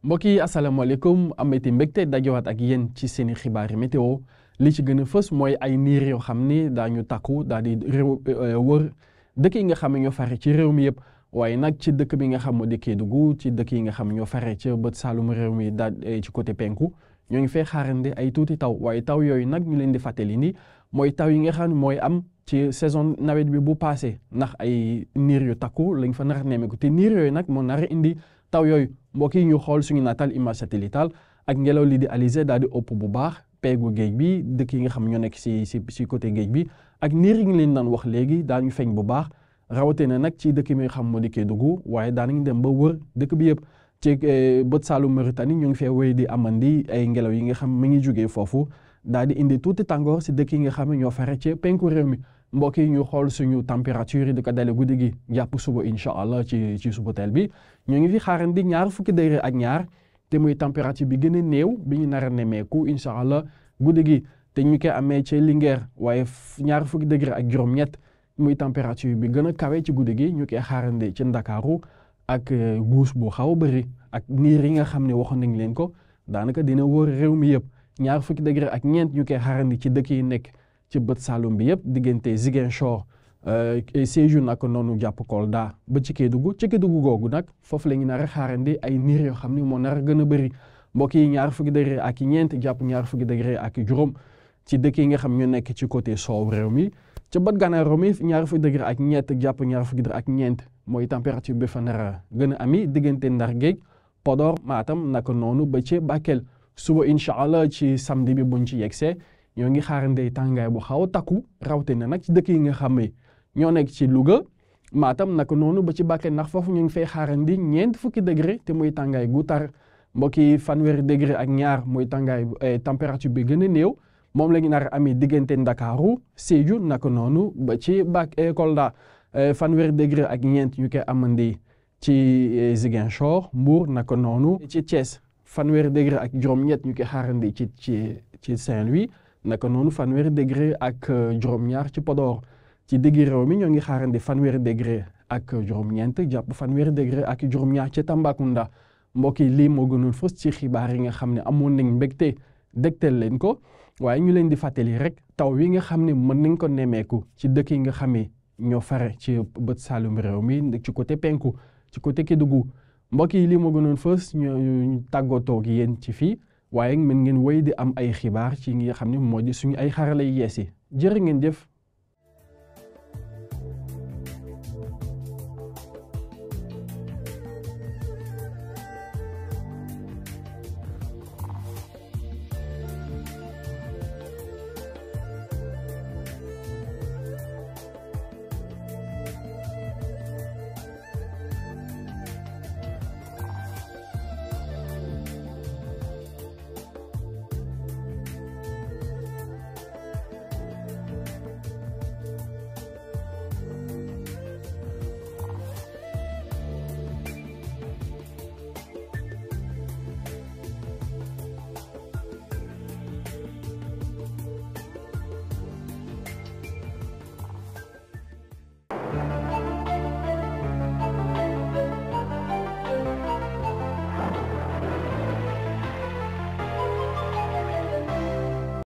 mbokk yi asalaamaaleykum amati mbégte dajewaat ak yéen ci seeni xibaari météo li ci gën a fës mooy ay niir yoo xam ni daañu takku daal di wër dëkk yi nga xam ne ñoo fare ci réew mi yëpp waaye nag ci dëkk bi nga xam moo di Kédougou ci dëkk yi nga xam ñoo fare ci bët saalum réew mi daal ci côté penku ñoo ngi fee xaarandi ay tuuti taw waaye taw yooyu nag ñu leen di fàttali ni mooy taw yi nga xam ne mooy am ci saison nawet bi bu passé ndax ay niir yu takku lañ fa nar a nemmeeku te niir yooyu nag moo nar a indi taw yooyu mbokk yi ñu xool suñu nataal image satellitale ak ngelaw li di alizé daal di ëpp bu baax peegu géej bi dëkk yi nga xam ñoo nekk si côté géej bi ak niir yi ngi leen daan wax léegi daañu feeñ bu baax rawatina nag ci dëkk mi nga xam moo di Kédougou waaye daanañ dem ba wër dëkk bi yëpp ci bët saalum Mauritanie ñu ngi fee wéy di amandi ay ngelaw yi nga xam mi ngi jógee foofu daal di indi tuuti tàngoor si dëkk yi nga xam ne ñoo fare ci penku réew mi mbokk yi ñu xool suñu température yi di ko dale guddi gi jàpp suba incha allah ci suba teel bi ñu ngi fi xaarandi 22 ak ñaar te muy température bi gën a néew bi ñu nar a nemmeeku incha allah guddi gi te ñu koy amee ci Linguère waaye 20 degré ak juróom-ñett muy température bi gën a kawe ci guddi gi ñu koy xaarandi ci Ndakaaru ak guus bu xaw a bëri ak niir yi nga xam ne waxoon nañ leen ko daanaka dina wër réew mi yëpp 20 degré ak ñeent ñu koy xaarandi ci dëkk yi nekk ci bët Saloum bi yëpp diggante Ziguinchor Sédhiou nag noonu jàpp Kolda ba ci Kédougou googu nag foofu la ñu nar a xaarandi ay niir yoo xam ne moo nar a gën a bëri mbokk yi 20 degré ak ñeent jàpp 20 degré ak juróom ci dëkk yi nga xam ñu nekk ci côté soow réew mi ca bët gànnaaru mi 20 degré ak ñett jàpp 20 degré ak ñeent mooy température bi fa nar a gën a ami diggante Ndar Géej Podor Matam naka noonu ba ci Bakel suba incha allah ci samedi bi buñ ci yegsee ñoo ngi xaarandee tàngaay bu xaw a takku rawatina nag ci dëkk yi nga xam ne ñoo nekk ci Louga Matam naka noonu ba ci Bakel ndax foofu ñu ngi fay xaarandi 20 degré te muy tàngaay gu tar mbokk yi 30 degré ak ñaar mooy tàngaay température bi gën a néew moom la ñu nar a amee diggante Ndakaaru Sédhiou naka noonu ba ci Kolda 30 degré ak ñeent ñu koy amandi ci Ziguinchor Mbour naka noonu ci Thiès 30 degré ak juróom-ñett ñu koy xaarandi ci Saint-Louis naka noonu 30 degré ak juróom-ñaar ci Podor ci diggi réew mi ñoo ngi xaarandi 30 degré ak juróom-ñeent jàpp 30 degré ak juróom-ñaar ci Tambacounda mbokk yi lii moo gënoon fës ci xibaar yi nga xam ne amoon nañ mbégte dégtal leen ko waaye ñu leen di fàttali rek taw wi nga xam ne mën nañ ko nemmeeku ci dëkk yi nga xam ne ñoo fare ci bët Saalum réew mi ci côté penku ci côté Kédougou mbokk yi lii moo gënoon fës ñu tàggatoo ak yéen ci fii waaye mën ngeen wéy di am ay xibaar ci nga xam ne moo di suñu ay xarala yu yees yi jërë ngeen jëf.